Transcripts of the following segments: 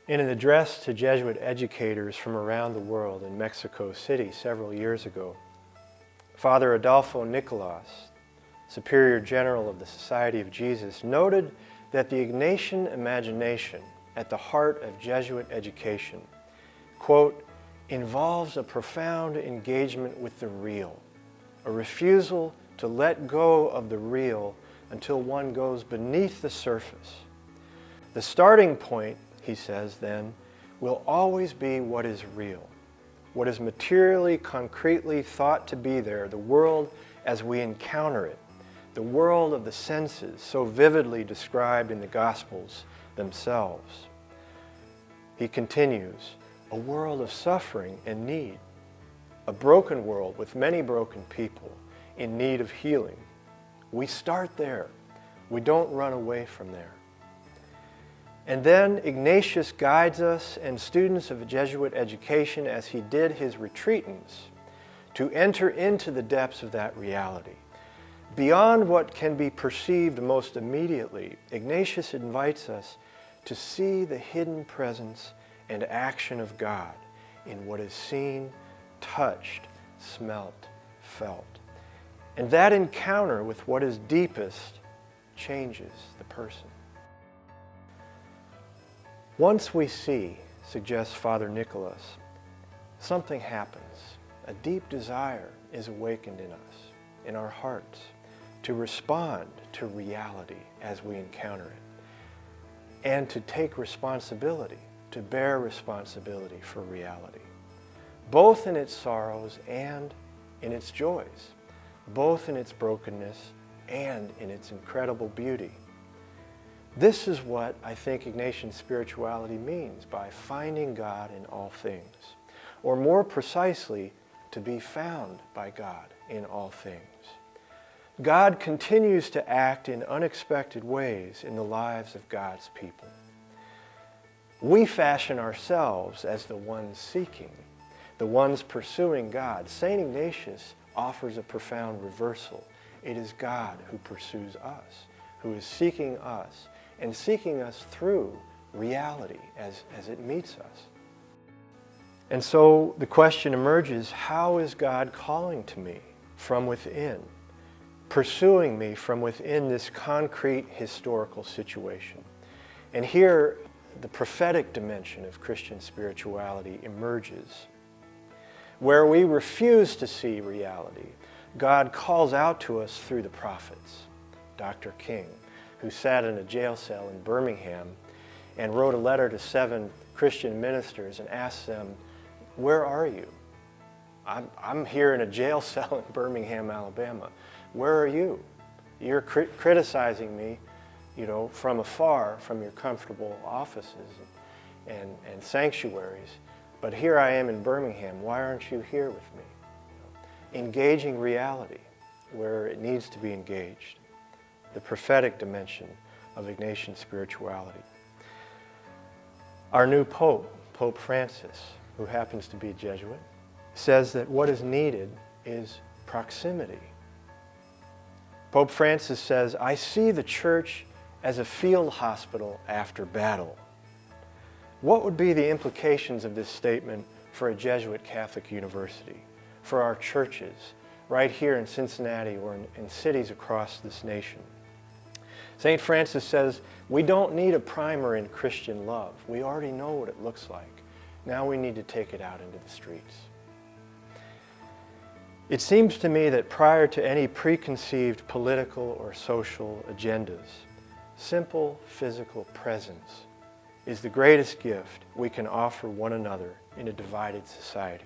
In an address to Jesuit educators from around the world in Mexico City several years ago, Father Adolfo Nicolas, Superior General of the Society of Jesus, noted that the Ignatian imagination at the heart of Jesuit education, quote, involves a profound engagement with the real, a refusal to let go of the real until one goes beneath the surface. The starting point, he says then, will always be what is real, what is materially, concretely thought to be there, the world as we encounter it, the world of the senses so vividly described in the Gospels themselves. He continues, a world of suffering and need, a broken world with many broken people in need of healing. We start there. We don't run away from there. And then Ignatius guides us and students of Jesuit education, as he did his retreatants, to enter into the depths of that reality. Beyond what can be perceived most immediately, Ignatius invites us to see the hidden presence and action of God in what is seen, touched, smelt, felt. And that encounter with what is deepest changes the person. Once we see, suggests Father Nicholas, something happens. A deep desire is awakened in us, in our hearts, to respond to reality as we encounter it, and to take responsibility, to bear responsibility for reality, both in its sorrows and in its joys, both in its brokenness and in its incredible beauty. This is what I think Ignatian spirituality means by finding God in all things, or more precisely, to be found by God in all things. God continues to act in unexpected ways in the lives of God's people. We fashion ourselves as the ones seeking, the ones pursuing God. St. Ignatius offers a profound reversal. It is God who pursues us, who is seeking us, and seeking us through reality as it meets us. And so the question emerges, how is God calling to me from within, pursuing me from within this concrete historical situation? And here, the prophetic dimension of Christian spirituality emerges. Where we refuse to see reality, God calls out to us through the prophets. Dr. King, who sat in a jail cell in Birmingham and wrote a letter to 7 Christian ministers and asked them, where are you? I'm here in a jail cell in Birmingham, Alabama. Where are you? You're criticizing me, from afar, from your comfortable offices and sanctuaries. But here I am in Birmingham. Why aren't you here with me? Engaging reality where it needs to be engaged. The prophetic dimension of Ignatian spirituality. Our new Pope, Pope Francis, who happens to be a Jesuit, says that what is needed is proximity. Pope Francis says, I see the church as a field hospital after battle. What would be the implications of this statement for a Jesuit Catholic university, for our churches, right here in Cincinnati or in cities across this nation? St. Francis says, we don't need a primer in Christian love. We already know what it looks like. Now we need to take it out into the streets. It seems to me that prior to any preconceived political or social agendas, simple physical presence is the greatest gift we can offer one another in a divided society.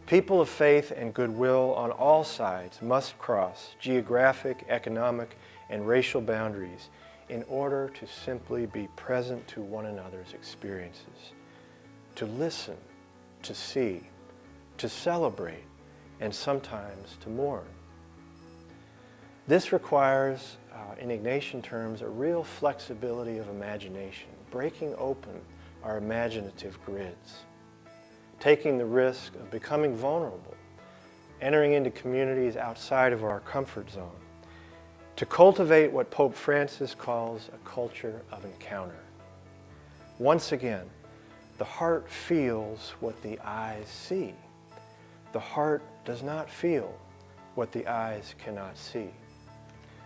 People of faith and goodwill on all sides must cross geographic, economic, and racial boundaries in order to simply be present to one another's experiences, to listen, to see, to celebrate, and sometimes to mourn. This requires, in Ignatian terms, a real flexibility of imagination, breaking open our imaginative grids, taking the risk of becoming vulnerable, entering into communities outside of our comfort zone, to cultivate what Pope Francis calls a culture of encounter. Once again, the heart feels what the eyes see. The heart does not feel what the eyes cannot see.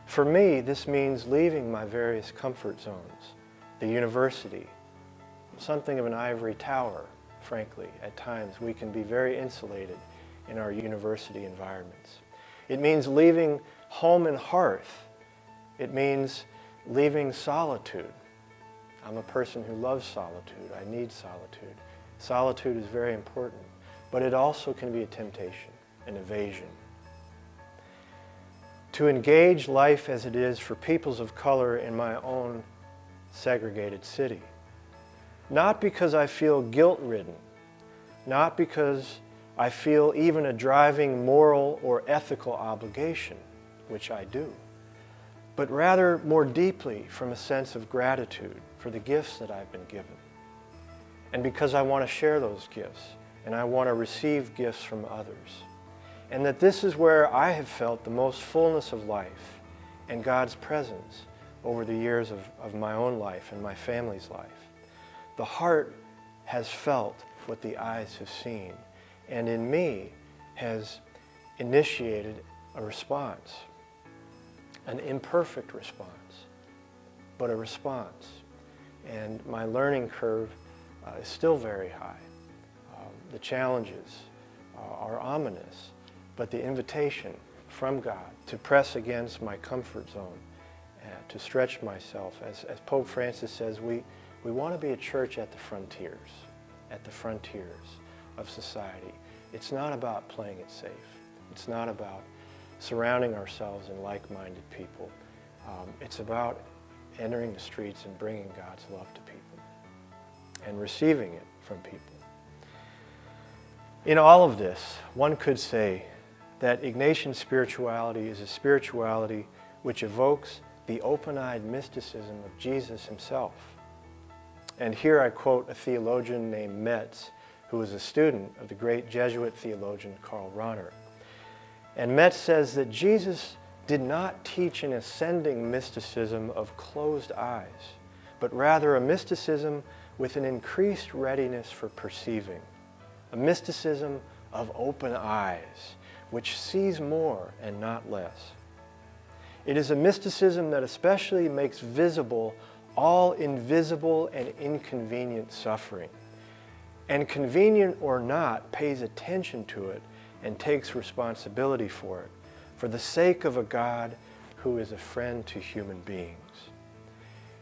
For me, this means leaving my various comfort zones, the university, something of an ivory tower, frankly. At times, we can be very insulated in our university environments. It means leaving home and hearth. It means leaving solitude. I'm a person who loves solitude. I need solitude. Solitude is very important, but it also can be a temptation, an evasion. To engage life as it is for peoples of color in my own segregated city. Not because I feel guilt-ridden, not because I feel even a driving moral or ethical obligation, which I do, but rather more deeply from a sense of gratitude for the gifts that I've been given. And because I want to share those gifts, and I want to receive gifts from others. And that this is where I have felt the most fullness of life and God's presence over the years of my own life and my family's life. The heart has felt what the eyes have seen, and in me has initiated a response, an imperfect response, but a response. And my learning curve is still very high. The challenges are ominous, but the invitation from God to press against my comfort zone, to stretch myself, as Pope Francis says, we want to be a church at the frontiers of society. It's not about playing it safe. It's not about surrounding ourselves in like-minded people. It's about entering the streets and bringing God's love to people and receiving it from people. In all of this, one could say that Ignatian spirituality is a spirituality which evokes the open-eyed mysticism of Jesus himself. And here I quote a theologian named Metz, who was a student of the great Jesuit theologian Karl Rahner. And Metz says that Jesus did not teach an ascending mysticism of closed eyes, but rather a mysticism with an increased readiness for perceiving, a mysticism of open eyes, which sees more and not less. It is a mysticism that especially makes visible all invisible and inconvenient suffering, and convenient or not, pays attention to it and takes responsibility for it, for the sake of a God who is a friend to human beings.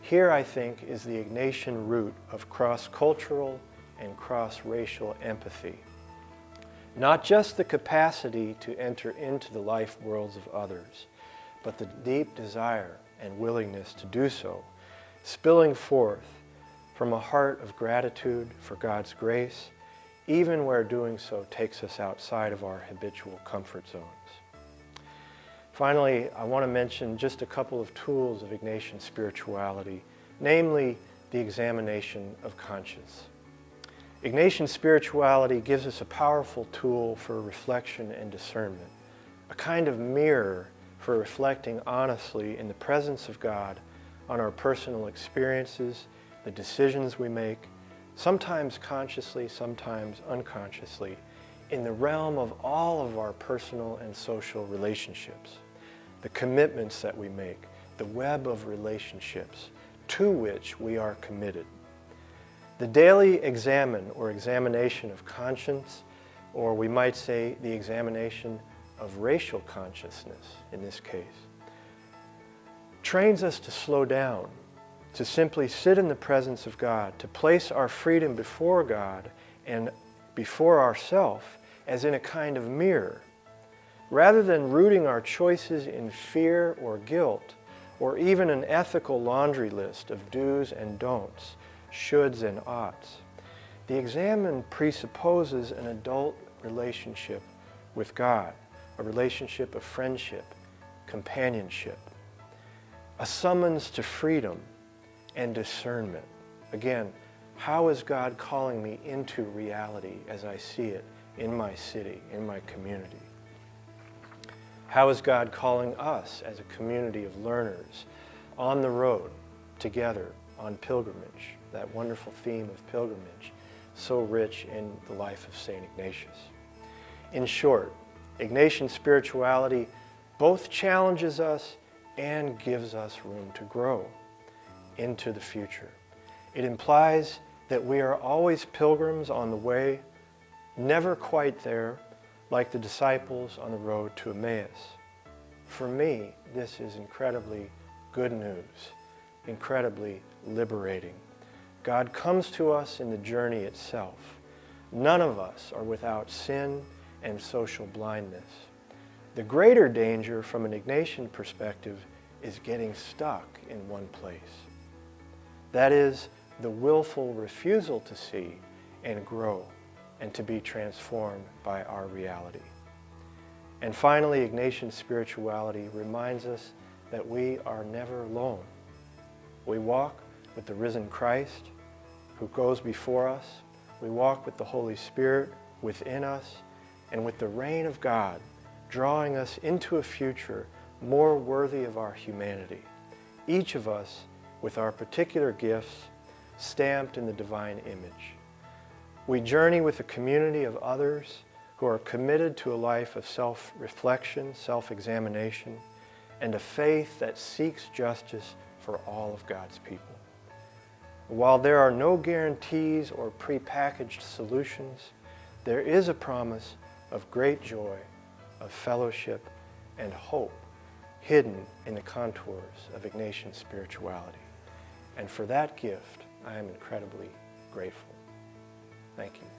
Here, I think, is the Ignatian root of cross-cultural and cross-racial empathy. Not just the capacity to enter into the life worlds of others, but the deep desire and willingness to do so, spilling forth from a heart of gratitude for God's grace, even where doing so takes us outside of our habitual comfort zones. Finally, I want to mention just a couple of tools of Ignatian spirituality, namely the examination of conscience. Ignatian spirituality gives us a powerful tool for reflection and discernment, a kind of mirror for reflecting honestly in the presence of God on our personal experiences, the decisions we make, sometimes consciously, sometimes unconsciously, in the realm of all of our personal and social relationships, the commitments that we make, the web of relationships to which we are committed. The daily examine or examination of conscience, or we might say the examination of racial consciousness in this case, trains us to slow down, to simply sit in the presence of God, to place our freedom before God and before ourselves as in a kind of mirror. Rather than rooting our choices in fear or guilt, or even an ethical laundry list of do's and don'ts, shoulds and oughts, the examine presupposes an adult relationship with God, a relationship of friendship, companionship, a summons to freedom and discernment. Again, how is God calling me into reality as I see it in my city, in my community? How is God calling us as a community of learners on the road together on pilgrimage, that wonderful theme of pilgrimage, so rich in the life of St. Ignatius. In short, Ignatian spirituality both challenges us and gives us room to grow into the future. It implies that we are always pilgrims on the way, never quite there, like the disciples on the road to Emmaus. For me, this is incredibly good news, incredibly liberating. God comes to us in the journey itself. None of us are without sin and social blindness. The greater danger from an Ignatian perspective is getting stuck in one place. That is, the willful refusal to see and grow and to be transformed by our reality. And finally, Ignatian spirituality reminds us that we are never alone. We walk with the risen Christ who goes before us. We walk with the Holy Spirit within us and with the reign of God drawing us into a future more worthy of our humanity, each of us with our particular gifts stamped in the divine image. We journey with a community of others who are committed to a life of self-reflection, self-examination, and a faith that seeks justice for all of God's people. While there are no guarantees or prepackaged solutions, there is a promise of great joy, of fellowship, and hope hidden in the contours of Ignatian spirituality. And for that gift, I am incredibly grateful. Thank you.